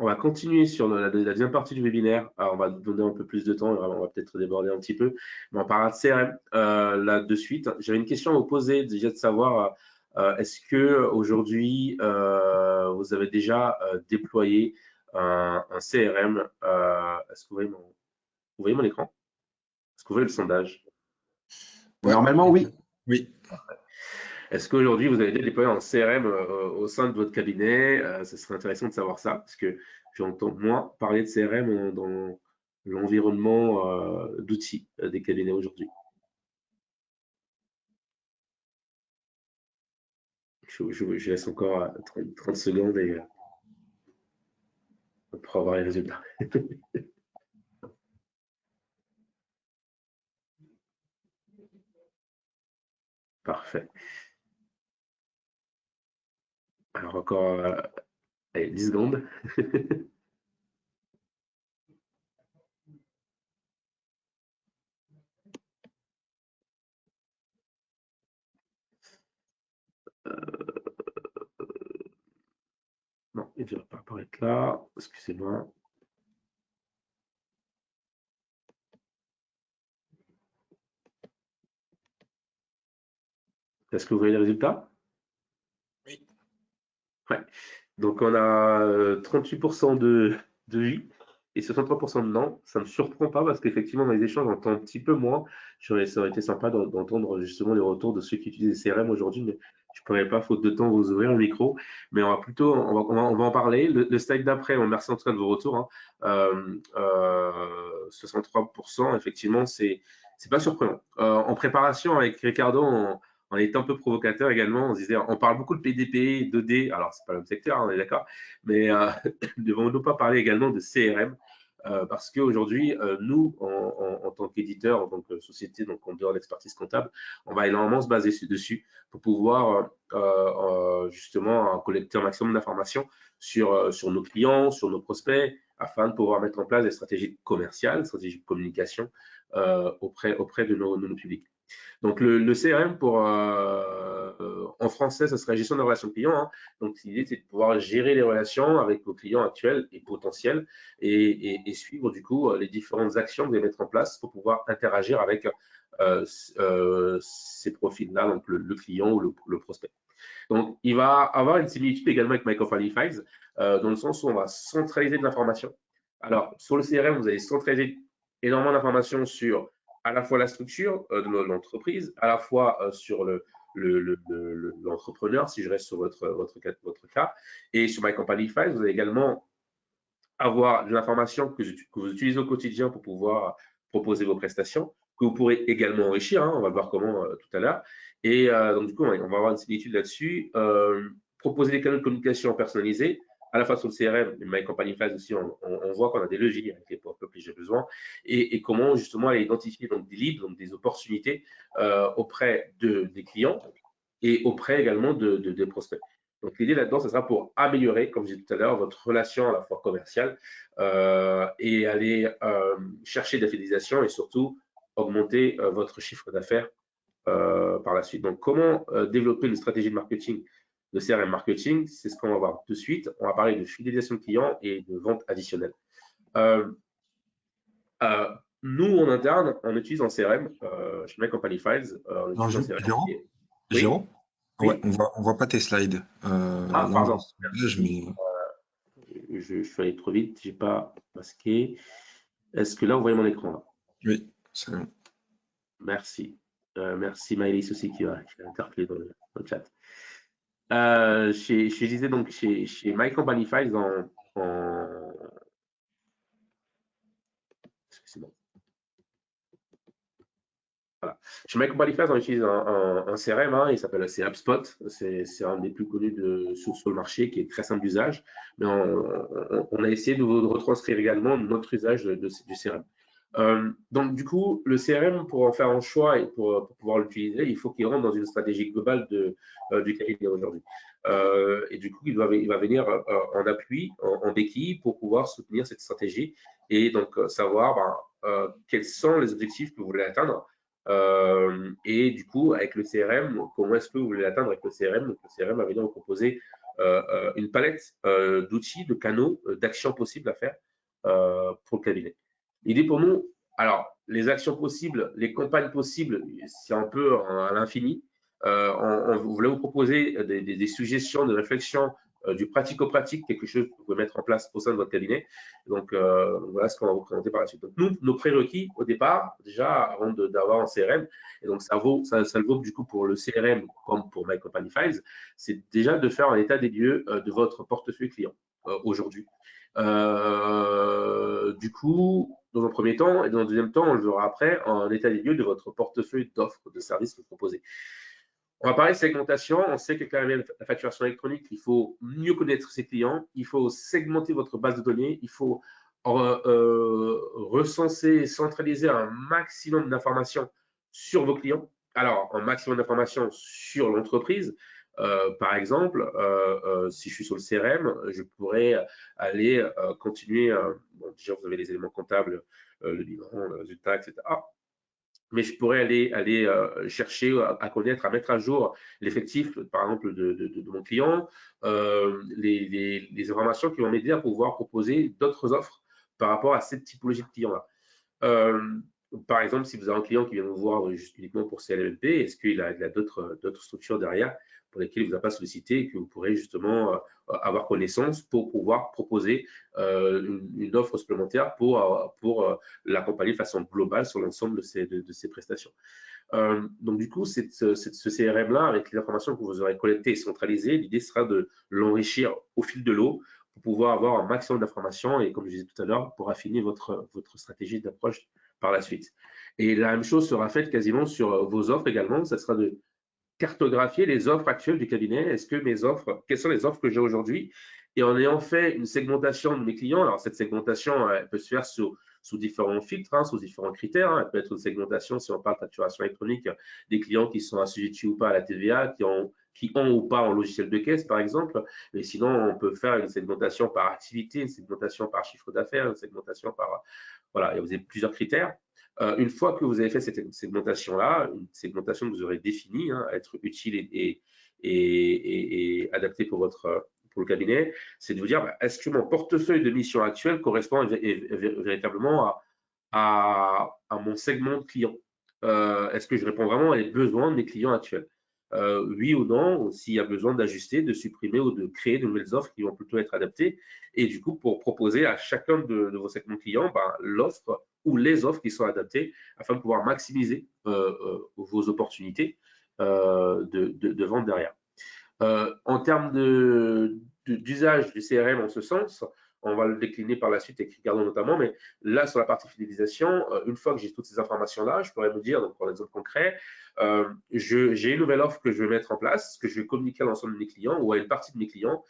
On va continuer sur la deuxième partie du webinaire. Alors, on va donner un peu plus de temps, on va peut-être déborder un petit peu, mais on parlera de CRM là de suite. J'avais une question à vous poser, déjà de savoir, est-ce que aujourd'hui vous avez déjà déployé un CRM? Est-ce que vous voyez mon écran? Est-ce que vous voyez le sondage? Ouais. Normalement, oui. Oui. Est-ce qu'aujourd'hui, vous avez déjà déployé un CRM au sein de votre cabinet? Ce serait intéressant de savoir ça, parce que j'entends moins parler de CRM dans l'environnement d'outils des cabinets aujourd'hui. Je laisse encore 30 secondes et, pour avoir les résultats. Parfait. Alors encore allez, 10 secondes. Non, il ne devrait pas apparaître là. Excusez-moi. Est-ce que vous voyez les résultats? Oui. Ouais. Donc on a 38% de oui et 63% de non. Ça ne me surprend pas parce qu'effectivement dans les échanges on entend un petit peu moins. Ça aurait été sympa d'entendre justement les retours de ceux qui utilisent les CRM aujourd'hui, mais je ne pourrais pas, faute de temps, vous ouvrir le micro. Mais on va plutôt, on va en parler. Le slide d'après, merci en tout cas de vos retours, hein. 63%, effectivement, c'est pas surprenant. En préparation avec Ricardo, on était un peu provocateur également. On se disait, on parle beaucoup de PDP, 2D, alors c'est pas le même secteur, on est d'accord, mais ne devons-nous pas parler également de CRM parce qu'aujourd'hui, nous, en tant qu'éditeur, en tant que société, donc en dehors d'expertise comptable, on va énormément se baser dessus pour pouvoir justement collecter un maximum d'informations sur nos clients, sur nos prospects, afin de pouvoir mettre en place des stratégies commerciales, stratégies de communication auprès de nos publics. Donc le CRM en français, ça serait gestion de relations clients, hein. Donc l'idée c'est de pouvoir gérer les relations avec vos clients actuels et potentiels et suivre du coup les différentes actions que vous allez mettre en place pour pouvoir interagir avec ces profils-là, donc le client ou le prospect. Donc il va avoir une similitude également avec Microfile dans le sens où on va centraliser de l'information. Alors sur le CRM, vous allez centraliser énormément d'informations sur à la fois la structure de l'entreprise, à la fois sur l'entrepreneur, si je reste sur votre cas, et sur My Company Files, vous allez également avoir de l'information que vous utilisez au quotidien pour pouvoir proposer vos prestations, que vous pourrez également enrichir, hein, on va voir comment tout à l'heure. Et donc du coup, on va avoir une similitude là-dessus. Proposer des canaux de communication personnalisés, à la fois sur le CRM, mais My Company Files aussi, on voit qu'on a des leviers avec les pop-up que j'ai besoin, et comment justement aller identifier donc des leads, donc des opportunités auprès des clients et auprès également des prospects. Donc l'idée là-dedans, ce sera pour améliorer, comme je disais tout à l'heure, votre relation à la fois commerciale et aller chercher de la fidélisation et surtout augmenter votre chiffre d'affaires par la suite. Donc comment développer une stratégie de marketing, de CRM marketing, c'est ce qu'on va voir tout de suite. On va parler de fidélisation de clients et de vente additionnelle. Nous, en interne, on utilise un CRM, chez My Company Files, on Alors, utilise un CRM qui Jérôme, est… Oui, Jérôme, ouais, oui. on voit pas tes slides. Ah, Là, on voit pardon, ce sondage, merci. mais Je suis allé trop vite, j'ai pas masqué. Est-ce que là, vous voyez mon écran là? oui, c'est bon. Merci. Merci Maëlys aussi qui a interpellé dans le chat. Je disais donc chez My Company Files excusez-moi. Voilà. Chez My Company Files, on utilise un CRM, hein, il s'appelle HubSpot. C'est un des plus connus sur le marché qui est très simple d'usage. Mais on a essayé de retranscrire également notre usage du CRM. Donc, du coup, le CRM, pour en faire un choix et pour pouvoir l'utiliser, il faut qu'il rentre dans une stratégie globale du cabinet aujourd'hui. Et du coup, il va venir en appui, en béquille, pour pouvoir soutenir cette stratégie et donc savoir quels sont les objectifs que vous voulez atteindre. Et du coup, avec le CRM, comment est-ce que vous voulez l'atteindre avec le CRM? Donc, le CRM va venir vous proposer une palette d'outils, de canaux, d'actions possibles à faire pour le cabinet. L'idée pour nous, alors, les actions possibles, les campagnes possibles, c'est un peu à l'infini. On voulait vous proposer des suggestions, de réflexions, du pratico-pratique, quelque chose que vous pouvez mettre en place au sein de votre cabinet. Donc, voilà ce qu'on va vous présenter par la suite. Donc, nous, nos prérequis au départ, déjà, avant d'avoir un CRM, et donc ça le vaut du coup pour le CRM comme pour My Company Files, c'est déjà de faire un état des lieux de votre portefeuille client aujourd'hui. Du coup, dans un premier temps et dans un deuxième temps, on le verra après, un état des lieux de votre portefeuille d'offres, de services que vous proposez. On va parler de segmentation. On sait que quand même la facturation électronique, il faut mieux connaître ses clients, il faut segmenter votre base de données, il faut recenser, centraliser un maximum d'informations sur vos clients. Alors, un maximum d'informations sur l'entreprise. Par exemple, si je suis sur le CRM, je pourrais aller continuer. Bon, déjà, vous avez les éléments comptables, le bilan, le résultat, etc. Mais je pourrais aller chercher à connaître, à mettre à jour l'effectif, par exemple, de mon client, les informations qui vont m'aider à pouvoir proposer d'autres offres par rapport à cette typologie de client-là. Par exemple, si vous avez un client qui vient vous voir juste uniquement pour CLMP, est-ce qu'il a d'autres structures derrière pour lesquelles il ne vous a pas sollicité et que vous pourrez justement avoir connaissance pour pouvoir proposer une offre supplémentaire pour l'accompagner de façon globale sur l'ensemble de ces prestations. Donc du coup, ce CRM-là, avec les informations que vous aurez collectées et centralisées, l'idée sera de l'enrichir au fil de l'eau pour pouvoir avoir un maximum d'informations et, comme je disais tout à l'heure, pour affiner votre stratégie d'approche par la suite. Et la même chose sera faite quasiment sur vos offres également. Ça sera de cartographier les offres actuelles du cabinet. Est-ce que mes offres, quelles sont les offres que j'ai aujourd'hui? Et en ayant fait une segmentation de mes clients, alors cette segmentation, elle peut se faire sous différents filtres, sous différents critères. Elle peut être une segmentation, si on parle de facturation électronique, des clients qui sont assujettis ou pas à la TVA, qui ont ou pas un logiciel de caisse, par exemple. Mais sinon, on peut faire une segmentation par activité, une segmentation par chiffre d'affaires, une segmentation par… Voilà, vous avez plusieurs critères. Une fois que vous avez fait cette segmentation-là, une segmentation que vous aurez définie, être utile et adaptée pour le cabinet, c'est de vous dire, est-ce que mon portefeuille de mission actuelle correspond véritablement à mon segment de client? Est-ce que je réponds vraiment à les besoins de mes clients actuels? Oui ou non, s'il y a besoin d'ajuster, de supprimer ou de créer de nouvelles offres qui vont plutôt être adaptées. Et du coup, pour proposer à chacun de vos segments clients l'offre ou les offres qui sont adaptées afin de pouvoir maximiser vos opportunités de vente derrière. En termes d'usage du CRM en ce sens, on va le décliner par la suite avec Ricardo notamment, mais là, sur la partie fidélisation, une fois que j'ai toutes ces informations-là, je pourrais me dire, donc pour l'exemple concret, j'ai une nouvelle offre que je vais mettre en place, que je vais communiquer à l'ensemble de mes clients ou à une partie de mes clients.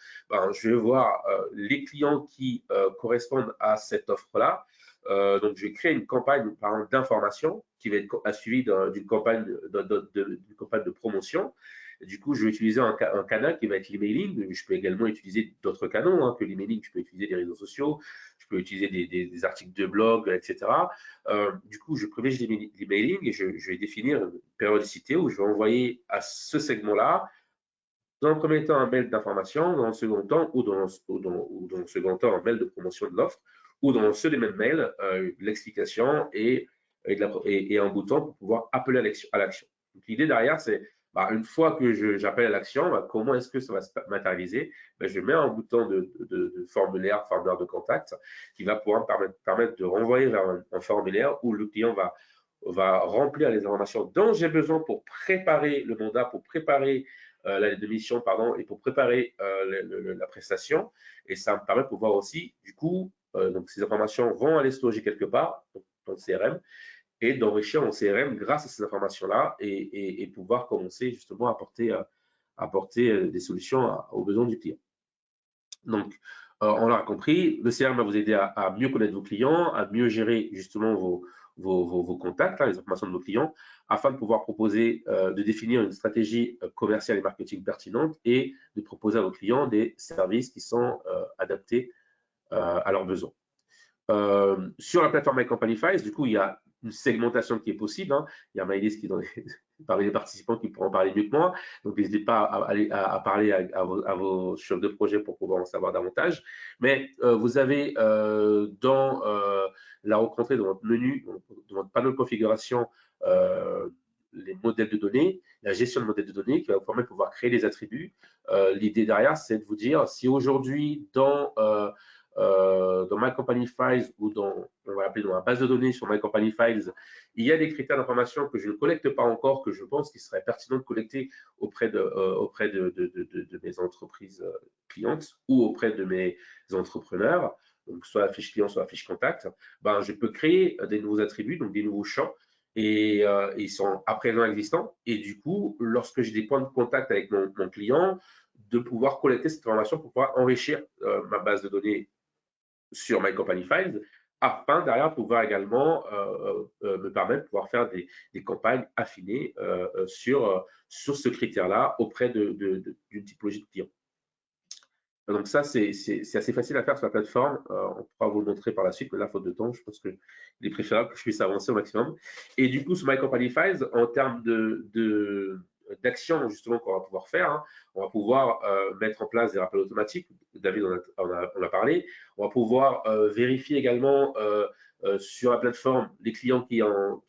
Je vais voir les clients qui correspondent à cette offre-là. Donc, je vais créer une campagne d'information qui va être suivie d'une campagne de promotion. Du coup, je vais utiliser un canal qui va être l'emailing. Je peux également utiliser d'autres canaux que l'emailing. Je peux utiliser des réseaux sociaux, je peux utiliser des articles de blog, etc. Du coup, je privilégie l'emailing et je vais définir une périodicité où je vais envoyer à ce segment-là, dans le premier temps, un mail d'information, dans le second temps, ou dans le second temps, un mail de promotion de l'offre, ou dans ce même mail, l'explication et un bouton pour pouvoir appeler à l'action. Donc, l'idée derrière, c'est une fois que j'appelle à l'action, comment est-ce que ça va se matérialiser? Je mets un bouton de formulaire de contact qui va pouvoir me permettre de renvoyer vers un formulaire où le client va remplir les informations dont j'ai besoin pour préparer le mandat, pour préparer la démission, pardon, et pour préparer la prestation. Et ça me permet de pouvoir aussi, du coup, donc ces informations vont aller se loger quelque part dans le CRM et d'enrichir mon CRM grâce à ces informations-là et pouvoir commencer justement à apporter des solutions aux besoins du client. Donc, on l'a compris, le CRM va vous aider à mieux connaître vos clients, à mieux gérer justement vos contacts, les informations de vos clients, afin de pouvoir proposer, de définir une stratégie commerciale et marketing pertinente et de proposer à vos clients des services qui sont adaptés à leurs besoins. Sur la plateforme My Company Files, du coup, il y a une segmentation qui est possible. Hein. Il y a Maëlys qui est parmi les participants qui pourront en parler mieux que moi. Donc, n'hésitez pas à parler à vos chefs de projet pour pouvoir en savoir davantage. Mais vous avez dans la rencontrée de votre menu, de votre panneau de configuration, les modèles de données, la gestion de modèles de données qui va vous permettre de pouvoir créer des attributs. L'idée derrière, c'est de vous dire si aujourd'hui dans My Company Files ou on va appeler dans la base de données sur My Company Files, il y a des critères d'information que je ne collecte pas encore, que je pense qu'il serait pertinent de collecter auprès de mes entreprises clientes ou auprès de mes entrepreneurs, donc soit la fiche client, soit la fiche contact, ben, je peux créer des nouveaux attributs, donc des nouveaux champs, et ils sont à présent existants. Et du coup, lorsque j'ai des points de contact avec mon client, de pouvoir collecter cette information pour pouvoir enrichir ma base de données sur My Company Files, afin derrière pouvoir également me permettre de pouvoir faire des campagnes affinées sur ce critère-là auprès d'une typologie de client. Donc ça, c'est assez facile à faire sur la plateforme. On pourra vous le montrer par la suite, mais là, faute de temps, je pense qu'il est préférable que je puisse avancer au maximum. Et du coup, sur My Company Files, en termes d'action justement qu'on va pouvoir faire, hein, on va pouvoir mettre en place des rappels automatiques. David en a parlé. On va pouvoir vérifier également sur la plateforme les clients qui ont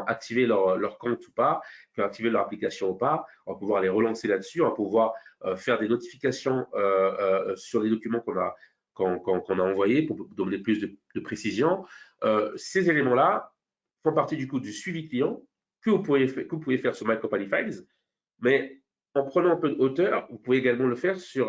activé leur compte ou pas, qui ont activé leur application ou pas. On va pouvoir les relancer là-dessus. On va pouvoir faire des notifications sur les documents qu'on a envoyés pour donner plus de précision. Ces éléments-là font partie du coup du suivi client que vous pouvez faire sur My Company Files, mais en prenant un peu de hauteur, vous pouvez également le faire sur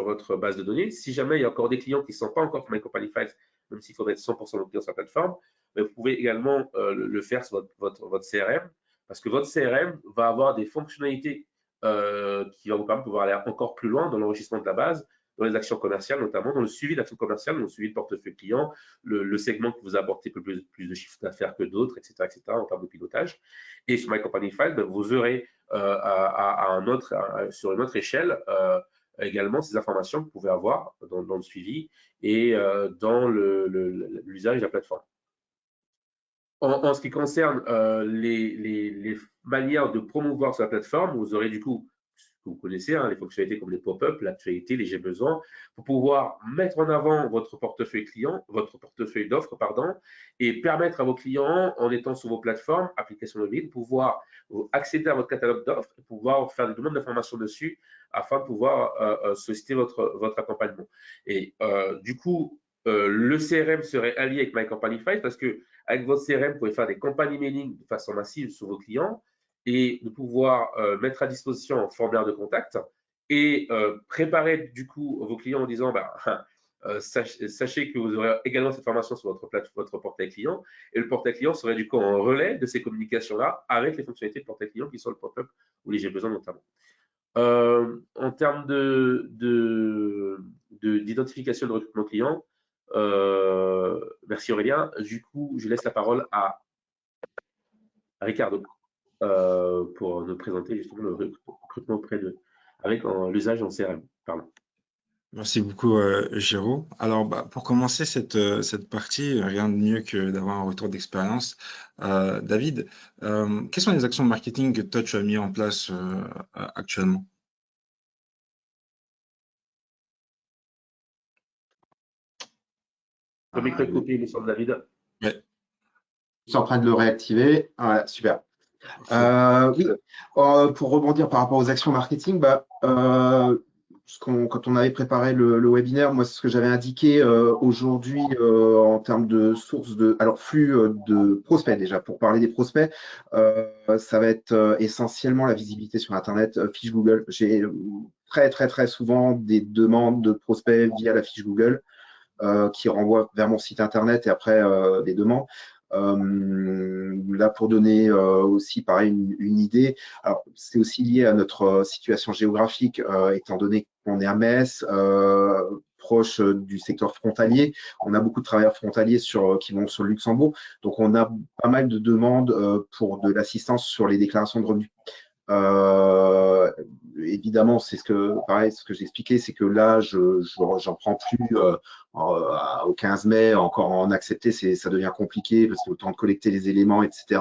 votre base de données. Si jamais il y a encore des clients qui ne sont pas encore sur My Company Files, même s'il faudrait être 100% de clients sur la plateforme, mais vous pouvez également le faire sur votre CRM, parce que votre CRM va avoir des fonctionnalités qui va vous permettre de pouvoir aller encore plus loin dans l'enrichissement de la base, dans les actions commerciales, notamment dans le suivi d'actions commerciales, dans le suivi de portefeuille client, le segment qui vous a apporté plus de chiffre d'affaires que d'autres, etc., en termes de pilotage. Et sur My Company Files, vous aurez sur une autre échelle également ces informations que vous pouvez avoir dans le suivi et dans l'usage de la plateforme. En ce qui concerne les manières de promouvoir sur la plateforme, vous aurez du coup, vous connaissez, hein, les fonctionnalités comme les pop-up, l'actualité, les j'ai besoin, pour pouvoir mettre en avant votre portefeuille client, votre portefeuille d'offres, pardon, et permettre à vos clients, en étant sur vos plateformes, applications mobiles, de pouvoir accéder à votre catalogue d'offres et pouvoir faire des demandes d'informations dessus afin de pouvoir solliciter votre accompagnement. Et du coup, le CRM serait allié avec My Company Files parce que avec votre CRM, vous pouvez faire des campagnes emailing de façon massive sur vos clients et de pouvoir mettre à disposition un formulaire de contact et préparer du coup vos clients en disant sachez que vous aurez également cette formation sur votre portail client et le portail client serait du coup en relais de ces communications-là avec les fonctionnalités de portail client qui sont le pop-up ou les j'ai besoin notamment. En termes d'identification de recrutement client, merci Aurélien. Du coup, je laisse la parole à Ricardo pour nous présenter justement le recrutement auprès avec l'usage en CRM. Pardon. Merci beaucoup, Géraud. Alors, pour commencer cette partie, rien de mieux que d'avoir un retour d'expérience. David, quelles sont les actions de marketing que toi tu as mis en place actuellement? Le micro est coupé, il me semble, David. Ouais. Je suis en train de le réactiver. Voilà, super. Oui, pour rebondir par rapport aux actions marketing, quand on avait préparé le webinaire, moi, ce que j'avais indiqué aujourd'hui en termes de sources flux de prospects déjà, pour parler des prospects, ça va être essentiellement la visibilité sur Internet, fiche Google. J'ai très souvent des demandes de prospects via la fiche Google qui renvoient vers mon site Internet et après des demandes. Là, pour donner aussi pareil une idée, alors c'est aussi lié à notre situation géographique, étant donné qu'on est à Metz, proche du secteur frontalier. On a beaucoup de travailleurs frontaliers qui vont sur le Luxembourg, donc on a pas mal de demandes pour de l'assistance sur les déclarations de revenus. Évidemment, c'est pareil, ce que j'expliquais, c'est que là, j'en prends plus au 15 mai, encore en accepter, ça devient compliqué parce que le temps de collecter les éléments, etc.,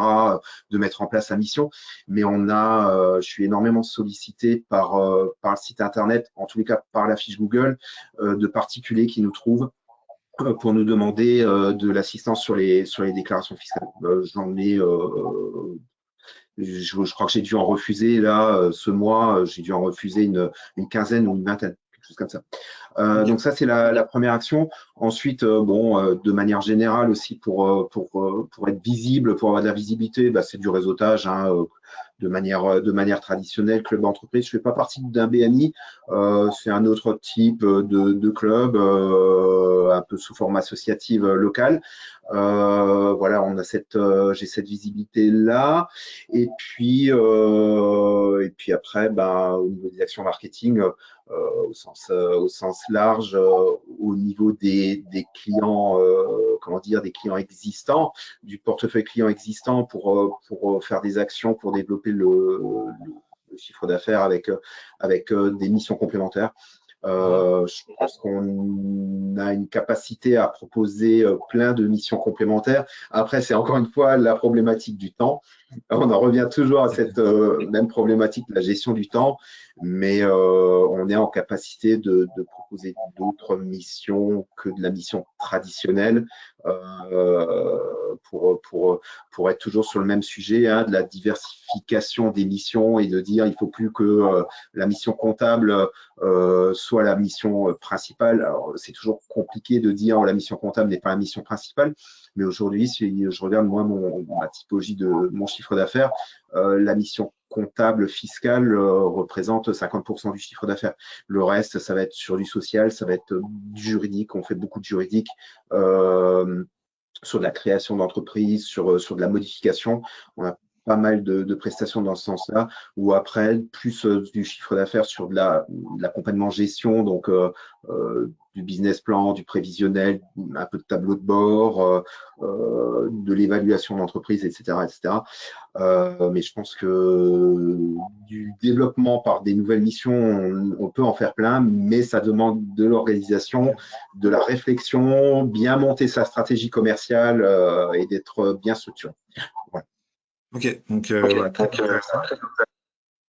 de mettre en place la mission. Mais je suis énormément sollicité par le site internet, en tous les cas par la fiche Google, de particuliers qui nous trouvent pour nous demander de l'assistance sur les déclarations fiscales. J'en ai je crois que j'ai dû en refuser là ce mois, j'ai dû en refuser une quinzaine ou une vingtaine, quelque chose comme ça. Ok. Donc ça c'est la première action. Ensuite, de manière générale aussi pour être visible, pour avoir de la visibilité, bah, c'est du réseautage hein, de manière traditionnelle, club d'entreprise. Je fais pas partie d'un BNI, c'est un autre type de club, un peu sous forme associative locale. Voilà, j'ai cette visibilité là. Et puis après, ben, au niveau des actions marketing, au sens large, au niveau des clients, comment dire, des clients existants, du portefeuille client existant pour faire des actions pour développer le chiffre d'affaires avec des missions complémentaires. Je pense qu'on a une capacité à proposer plein de missions complémentaires. Après, c'est encore une fois la problématique du temps. On en revient toujours à cette même problématique de la gestion du temps, mais on est en capacité de proposer d'autres missions que de la mission traditionnelle pour être toujours sur le même sujet, hein, de la diversification des missions et de dire il ne faut plus que la mission comptable soit la mission principale. Alors, c'est toujours compliqué de dire la mission comptable n'est pas la mission principale, mais aujourd'hui, si je regarde moi ma typologie de mon chiffre d'affaires, la mission comptable fiscale représente 50% du chiffre d'affaires. Le reste, ça va être sur du social, ça va être du juridique. On fait beaucoup de juridique. Sur de la création d'entreprise, sur de la modification. On a pas mal de prestations dans ce sens-là, ou après, plus du chiffre d'affaires sur de l'accompagnement gestion, donc du business plan, du prévisionnel, un peu de tableau de bord, de l'évaluation d'entreprise, etc., etc. Mais je pense que du développement par des nouvelles missions, on peut en faire plein, mais ça demande de l'organisation, de la réflexion, bien monter sa stratégie commerciale et d'être bien structuré. Voilà. Ok, donc voilà, très clair.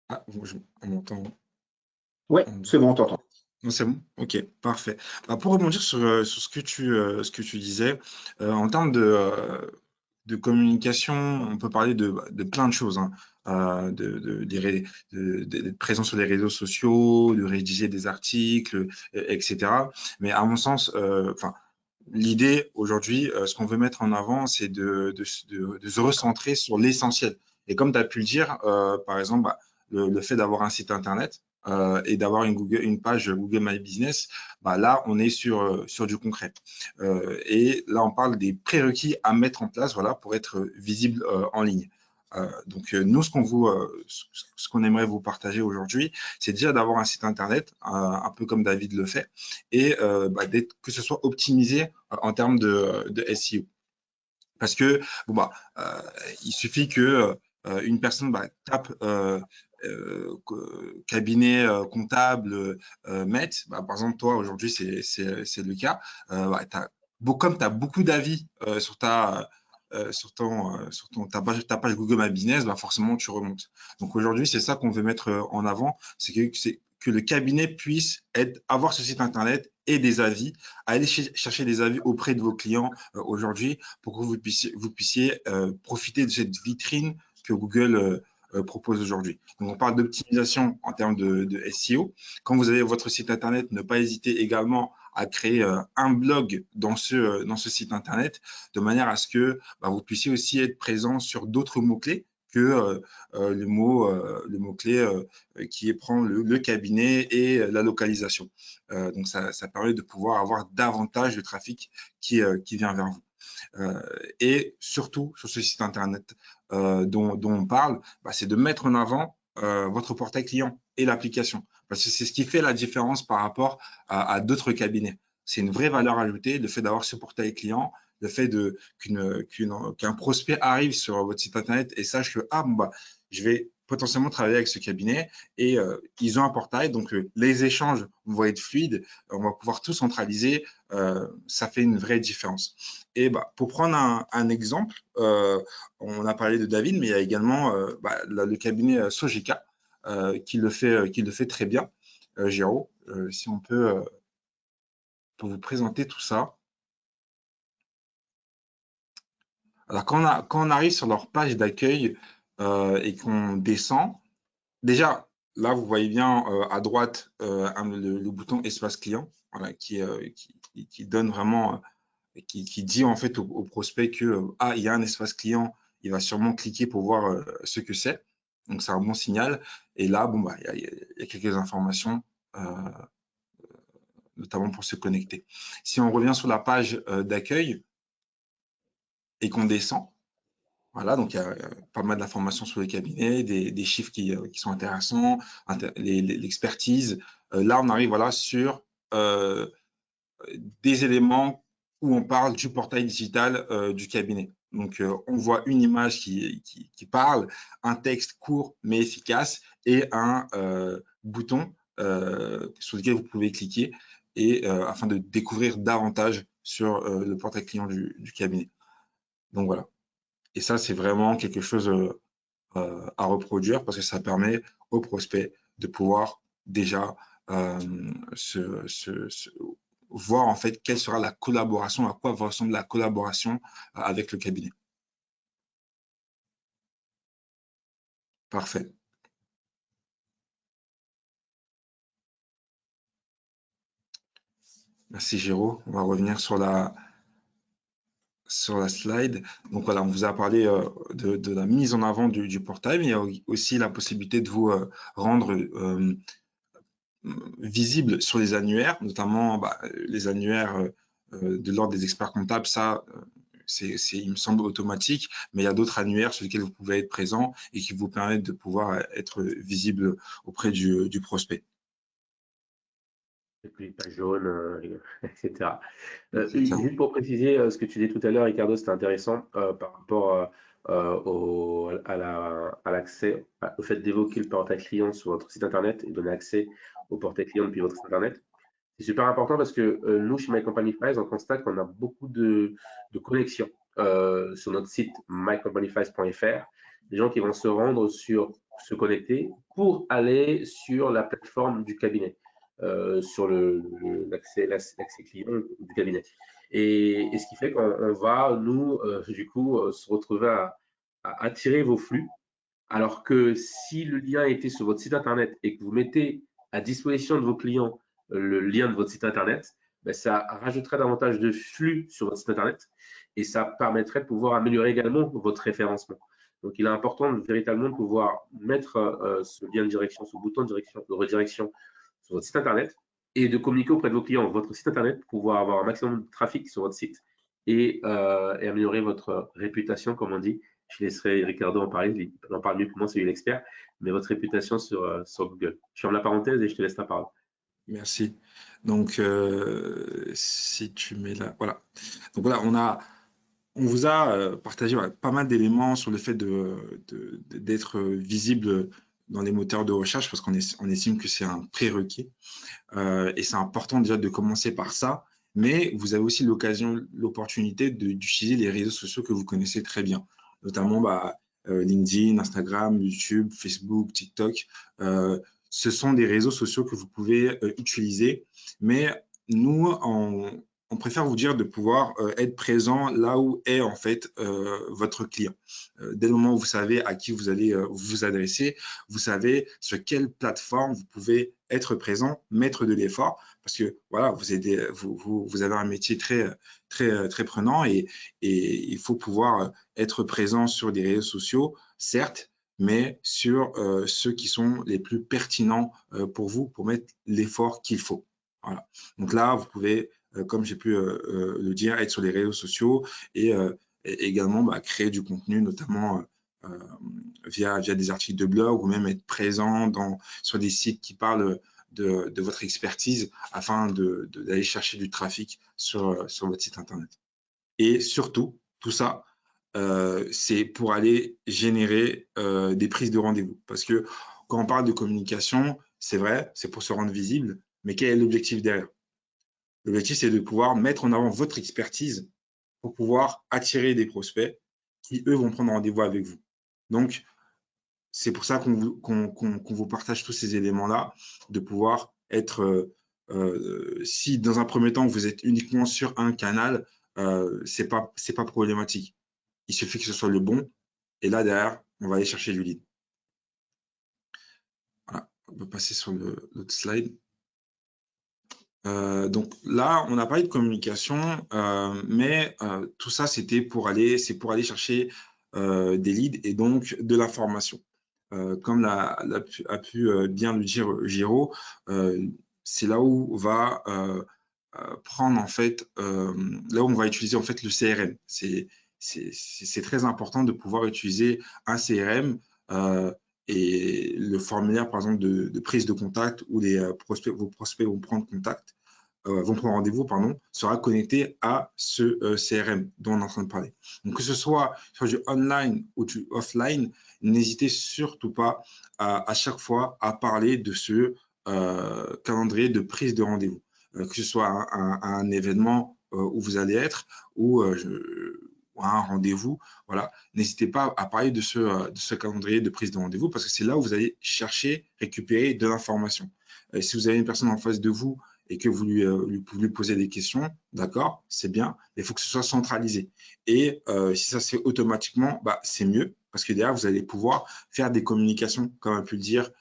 Ah, bon, on m'entend. Ouais, c'est bon, on t'entend. Non, c'est bon? Ok, parfait. Bah, pour rebondir sur ce que tu disais, en termes de communication, on peut parler de plein de choses, hein. D'être présent sur les réseaux sociaux, de rédiger des articles, etc. Mais à mon sens, enfin, l'idée aujourd'hui, ce qu'on veut mettre en avant, c'est de se recentrer sur l'essentiel. Et comme tu as pu le dire, par exemple, bah, le fait d'avoir un site internet et d'avoir une page Google My Business, bah, là, on est sur du concret. Et là, on parle des prérequis à mettre en place, voilà, pour être visible en ligne. Donc, nous, ce qu'on aimerait vous partager aujourd'hui, c'est déjà d'avoir un site internet, un peu comme David le fait, et bah, que ce soit optimisé en termes de SEO. Parce que bon bah, il suffit que une personne bah, tape cabinet comptable Met, bah, par exemple toi aujourd'hui c'est le cas, bah, comme tu as beaucoup d'avis sur ta page Google My Business, bah forcément tu remontes. Donc aujourd'hui c'est ça qu'on veut mettre en avant, c'est que le cabinet puisse avoir ce site internet et des avis, aller chercher des avis auprès de vos clients aujourd'hui pour que vous puissiez profiter de cette vitrine que Google propose aujourd'hui. Donc, on parle d'optimisation en termes de SEO. Quand vous avez votre site internet, ne pas hésiter également à créer un blog dans ce site internet de manière à ce que bah, vous puissiez aussi être présent sur d'autres mots-clés que le mot-clé qui prend le cabinet et la localisation. Donc, ça permet de pouvoir avoir davantage de trafic qui vient vers vous. Et surtout, sur ce site internet dont on parle, bah, c'est de mettre en avant votre portail client et l'application. Parce que c'est ce qui fait la différence par rapport à d'autres cabinets. C'est une vraie valeur ajoutée, le fait d'avoir ce portail client, le fait qu'un prospect arrive sur votre site internet et sache que ah, bon, bah, je vais potentiellement travailler avec ce cabinet et ils ont un portail, donc les échanges vont être fluides, on va pouvoir tout centraliser, ça fait une vraie différence. Et pour prendre un exemple, on a parlé de David, mais il y a également le cabinet Sojika qui le fait très bien. Géraud, si on peut pour vous présenter tout ça. Alors, quand on arrive sur leur page d'accueil et qu'on descend, déjà, là, vous voyez bien à droite le bouton espace client, voilà, qui donne vraiment, qui dit en fait au prospect que il y a un espace client, il va sûrement cliquer pour voir ce que c'est. Donc, c'est un bon signal. Et là, il y a quelques informations, notamment pour se connecter. Si on revient sur la page d'accueil et qu'on descend, voilà, donc il y a pas mal d'informations sur le cabinet, des chiffres qui sont intéressants, l'expertise. Là, on arrive voilà, sur des éléments où on parle du portail digital du cabinet. Donc, on voit une image qui parle, un texte court mais efficace et un bouton sur lequel vous pouvez cliquer et afin de découvrir davantage sur le portail client du cabinet. Donc, voilà. Et ça, c'est vraiment quelque chose à reproduire parce que ça permet aux prospects de pouvoir déjà voir en fait quelle sera la collaboration, à quoi va ressembler la collaboration avec le cabinet. Parfait. Merci Géraud. On va revenir sur la slide. Donc voilà, on vous a parlé de la mise en avant du portail, mais il y a aussi la possibilité de vous rendre visible sur les annuaires, notamment les annuaires de l'ordre des experts comptables. Ça, il me semble automatique, mais il y a d'autres annuaires sur lesquels vous pouvez être présent et qui vous permettent de pouvoir être visible auprès du prospect. Et puis les pages jaunes, etc. Juste pour préciser ce que tu disais tout à l'heure, Ricardo, c'était intéressant par rapport à l'accès, au fait d'évoquer le portail client sur votre site internet et donner accès au portail client depuis votre site internet. C'est super important parce que nous, chez My Company Files, on constate qu'on a beaucoup de connexions sur notre site mycompanyfiles.fr. Des gens qui vont se connecter pour aller sur la plateforme du cabinet, sur l'accès client du cabinet. Et ce qui fait qu'on va, nous, du coup, se retrouver à attirer vos flux. Alors que si le lien était sur votre site internet et que vous mettez à disposition de vos clients le lien de votre site internet, ben ça rajouterait davantage de flux sur votre site internet et ça permettrait de pouvoir améliorer également votre référencement. Donc, il est important véritablement de pouvoir mettre ce lien de direction, ce bouton de redirection sur votre site internet et de communiquer auprès de vos clients votre site internet pour pouvoir avoir un maximum de trafic sur votre site et améliorer votre réputation, comme on dit. Je laisserai Ricardo en parler, il en parle mieux que moi, c'est lui l'expert, mais votre réputation sur Google. Je ferme la parenthèse et je te laisse la parole. Merci. Donc, si tu mets là, voilà. Donc voilà, on vous a partagé pas mal d'éléments sur le fait d'être visible dans les moteurs de recherche parce qu'on estime que c'est un prérequis. Et c'est important déjà de commencer par ça, mais vous avez aussi l'opportunité d'utiliser les réseaux sociaux que vous connaissez très bien, notamment LinkedIn, Instagram, YouTube, Facebook, TikTok. Ce sont des réseaux sociaux que vous pouvez utiliser, mais nous, on préfère vous dire de pouvoir être présent là où est en fait votre client. Dès le moment où vous savez à qui vous allez vous adresser, vous savez sur quelle plateforme vous pouvez être présent, mettre de l'effort, parce que voilà, vous avez un métier très prenant et il faut pouvoir être présent sur des réseaux sociaux, certes, mais sur ceux qui sont les plus pertinents pour vous, pour mettre l'effort qu'il faut. Voilà. Donc là, vous pouvez, comme j'ai pu le dire, être sur les réseaux sociaux et également créer du contenu, notamment via des articles de blog ou même être présent sur des sites qui parlent de votre expertise afin d'aller chercher du trafic sur votre site internet. Et surtout, tout ça c'est pour aller générer des prises de rendez-vous. Parce que quand on parle de communication, c'est vrai, c'est pour se rendre visible, mais quel est l'objectif derrière? L'objectif, c'est de pouvoir mettre en avant votre expertise pour pouvoir attirer des prospects qui, eux, vont prendre rendez-vous avec vous. Donc, c'est pour ça qu'on vous partage tous ces éléments-là, de pouvoir être, si dans un premier temps, vous êtes uniquement sur un canal, c'est pas problématique. Il suffit que ce soit le bon, et là, derrière, on va aller chercher du lead. Voilà, on peut passer sur l'autre slide. Donc là, on a parlé de communication, mais tout ça, c'est pour aller chercher des leads et donc de l'information. Comme a pu bien le dire Giro, c'est là où on va prendre en fait, là où on va utiliser en fait le CRM. C'est très important de pouvoir utiliser un CRM et le formulaire, par exemple, de prise de contact où vos prospects vont prendre contact, vont prendre rendez-vous, pardon, sera connecté à ce CRM dont on est en train de parler. Donc, que ce soit sur du online ou du offline, n'hésitez surtout pas à chaque fois à parler de ce calendrier de prise de rendez-vous, que ce soit un événement où vous allez être ou un rendez-vous. Voilà, n'hésitez pas à parler de ce calendrier de prise de rendez-vous parce que c'est là où vous allez chercher, récupérer de l'information. Si vous avez une personne en face de vous et que vous lui posez des questions, d'accord, c'est bien, mais il faut que ce soit centralisé. Et si ça se fait automatiquement, bah, c'est mieux parce que derrière, vous allez pouvoir faire des communications, comme a pu le dire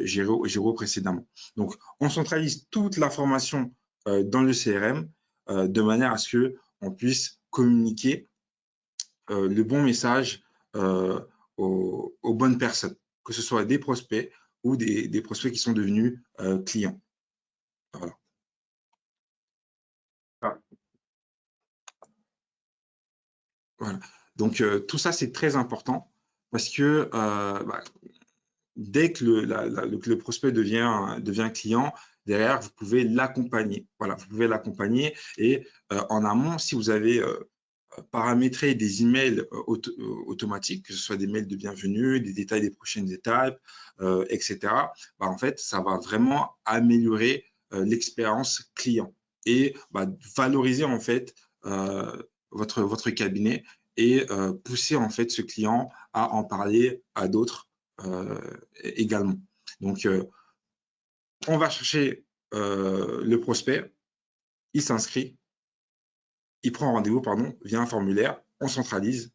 Géraud précédemment. Donc, on centralise toute l'information dans le CRM de manière à ce qu'on puisse communiquer le bon message aux bonnes personnes, que ce soit des prospects ou des prospects qui sont devenus clients. Voilà. Voilà. Donc, tout ça, c'est très important parce que dès que le prospect devient client, derrière, vous pouvez l'accompagner. Voilà, vous pouvez l'accompagner et en amont, si vous avez paramétrer des emails automatiques, que ce soit des mails de bienvenue, des détails des prochaines étapes, etc. Bah, en fait, ça va vraiment améliorer l'expérience client et valoriser en fait votre cabinet et pousser en fait ce client à en parler à d'autres également. Donc, on va chercher le prospect, il s'inscrit, il prend rendez-vous, pardon, via un formulaire, on centralise.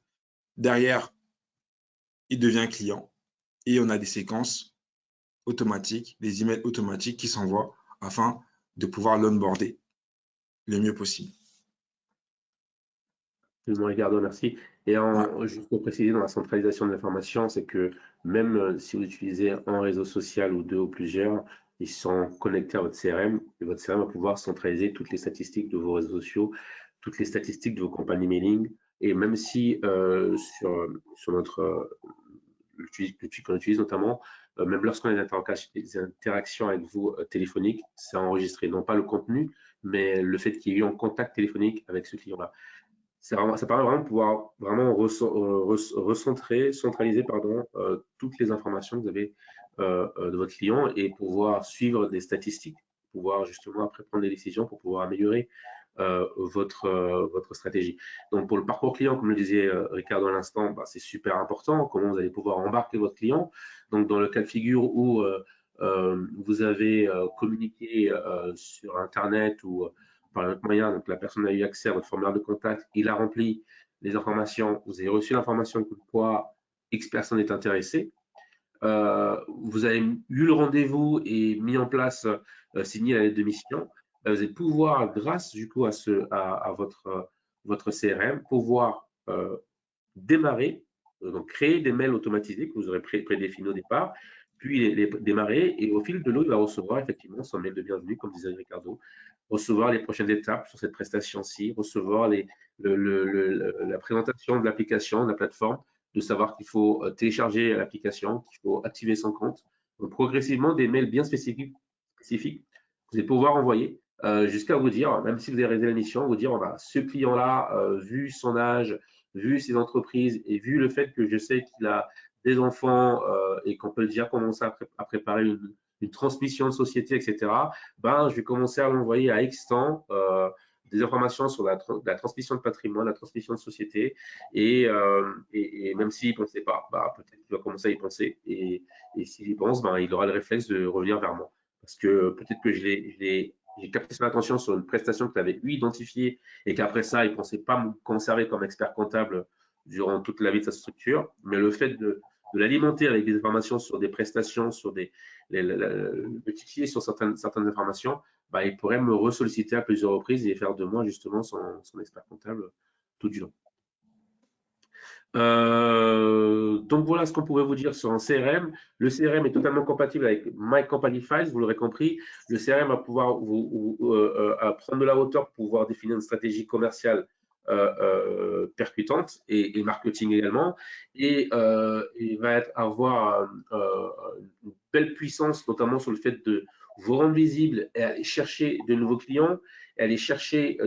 Derrière, il devient client et on a des séquences automatiques, des emails automatiques qui s'envoient afin de pouvoir l'onboarder le mieux possible. Ricardo, merci. Et juste pour préciser, dans la centralisation de l'information, c'est que même si vous utilisez un réseau social ou deux ou plusieurs, ils sont connectés à votre CRM et votre CRM va pouvoir centraliser toutes les statistiques de vos réseaux sociaux, toutes les statistiques de vos compagnies mailing. Et même si sur notre l'outil qu'on utilise notamment, même lorsqu'on a des interactions avec vous téléphoniques, c'est enregistré, non pas le contenu, mais le fait qu'il y ait eu un contact téléphonique avec ce client-là. Ça permet vraiment de pouvoir vraiment recentrer, centraliser toutes les informations que vous avez de votre client et pouvoir suivre des statistiques, pouvoir justement après prendre des décisions pour pouvoir améliorer votre stratégie. Donc pour le parcours client, comme le disait Ricardo à l'instant, c'est super important, comment vous allez pouvoir embarquer votre client. Donc dans le cas de figure où vous avez communiqué sur Internet ou par un autre moyen, donc la personne a eu accès à votre formulaire de contact, il a rempli les informations, vous avez reçu l'information que quoi X personne est intéressée, vous avez eu le rendez-vous et mis en place, signé la lettre de mission, vous allez pouvoir, grâce du coup à votre CRM, pouvoir démarrer, donc créer des mails automatisés que vous aurez prédéfinis au départ, puis les démarrer et au fil de l'eau, il va recevoir effectivement son mail de bienvenue, comme disait Ricardo, recevoir les prochaines étapes sur cette prestation-ci, recevoir la présentation de l'application, de la plateforme, de savoir qu'il faut télécharger l'application, qu'il faut activer son compte. Donc, progressivement, des mails bien spécifiques, vous allez pouvoir envoyer jusqu'à vous dire, même si vous avez réalisé la mission, vous dire, ce client-là, vu son âge, vu ses entreprises et vu le fait que je sais qu'il a des enfants et qu'on peut déjà commencer à préparer une transmission de société, etc., ben, je vais commencer à l'envoyer à X temps des informations sur la transmission de patrimoine, la transmission de société, et même s'il ne pensait pas, bah, peut-être qu'il va commencer à y penser, et s'il y pense, ben, il aura le réflexe de revenir vers moi. Parce que peut-être que j'ai capté son attention sur une prestation qu'il avait lui identifiée et qu'après ça, il ne pensait pas me conserver comme expert comptable durant toute la vie de sa structure, mais le fait de l'alimenter avec des informations sur des prestations, sur le titiller sur certaines informations, bah, il pourrait me ressolliciter à plusieurs reprises et faire de moi justement son expert comptable tout du long. Donc voilà ce qu'on pourrait vous dire sur un CRM. Le CRM est totalement compatible avec My Company Files, vous l'aurez compris. Le CRM va pouvoir à prendre de la hauteur pour pouvoir définir une stratégie commerciale percutante et marketing également. Et il va avoir une belle puissance, notamment sur le fait de vous rendre visible et aller chercher de nouveaux clients, et aller chercher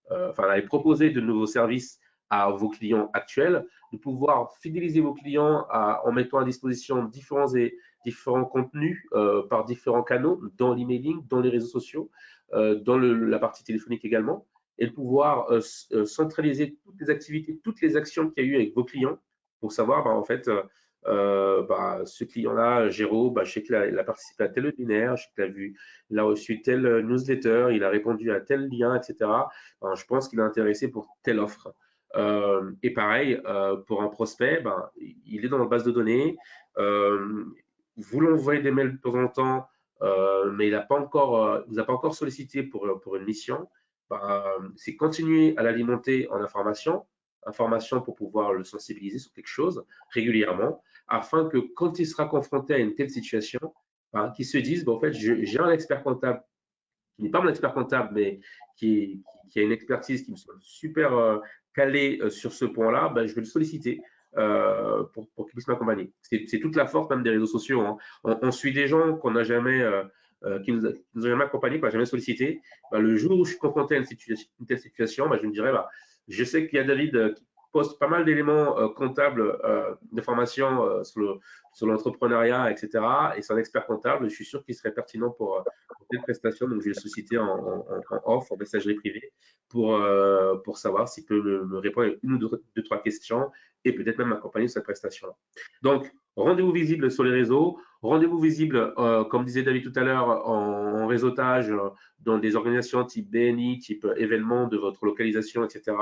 enfin, aller proposer de nouveaux services à vos clients actuels, de pouvoir fidéliser vos clients en mettant à disposition différents contenus par différents canaux, dans l'emailing, dans les réseaux sociaux, dans la partie téléphonique également, et de pouvoir centraliser toutes les activités, toutes les actions qu'il y a eu avec vos clients pour savoir, bah, en fait, ce client-là, Géraud, bah, je sais qu'il a participé à tel webinaire, je sais il a reçu tel newsletter, il a répondu à tel lien, etc. Ben, je pense qu'il est intéressé pour telle offre. Et pareil, pour un prospect, ben, il est dans la base de données. Vous l'envoyez des mails de temps en temps, mais il vous a pas encore sollicité pour une mission. Ben, c'est continuer à l'alimenter en information pour pouvoir le sensibiliser sur quelque chose régulièrement, afin que quand il sera confronté à une telle situation, ben, qu'il se dise, ben, en fait, j'ai un expert comptable qui n'est pas mon expert comptable, mais qui a une expertise qui me semble super calée sur ce point-là, ben, je vais le solliciter pour qu'il puisse m'accompagner. C'est toute la force même des réseaux sociaux, hein. On suit des gens qu'on n'a jamais, qui nous ont jamais accompagnés, qu'on n'a jamais sollicité. Ben, le jour où je suis confronté à une telle situation, ben, je me dirais, ben, je sais qu'il y a David qui poste pas mal d'éléments comptables de formation sur l'entrepreneuriat, etc. Et c'est un expert comptable, je suis sûr qu'il serait pertinent pour telle prestation, donc je vais le solliciter en off, en messagerie privée, pour savoir s'il peut me répondre à une ou deux, trois questions et peut-être même m'accompagner sur cette prestation-là. Donc, rendez-vous visible sur les réseaux, rendez-vous visible, comme disait David tout à l'heure, en réseautage dans des organisations type BNI, type événements de votre localisation, etc.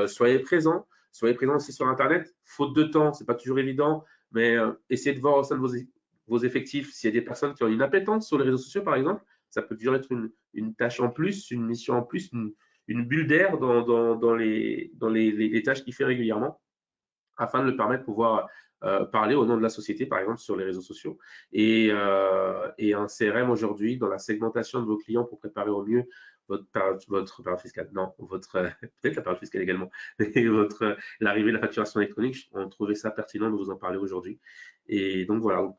Soyez présents aussi sur Internet. Faute de temps, c'est pas toujours évident, mais essayez de voir au sein de vos effectifs s'il y a des personnes qui ont une appétence sur les réseaux sociaux, par exemple. Ça peut toujours être une tâche en plus, une mission en plus, une bulle d'air dans les tâches qu'il fait régulièrement, afin de le permettre de pouvoir parler au nom de la société, par exemple, sur les réseaux sociaux. Et un CRM aujourd'hui, dans la segmentation de vos clients pour préparer au mieux votre période fiscale. Non, peut-être la période fiscale également, mais l'arrivée de la facturation électronique, on trouvait ça pertinent de vous en parler aujourd'hui. Et donc voilà,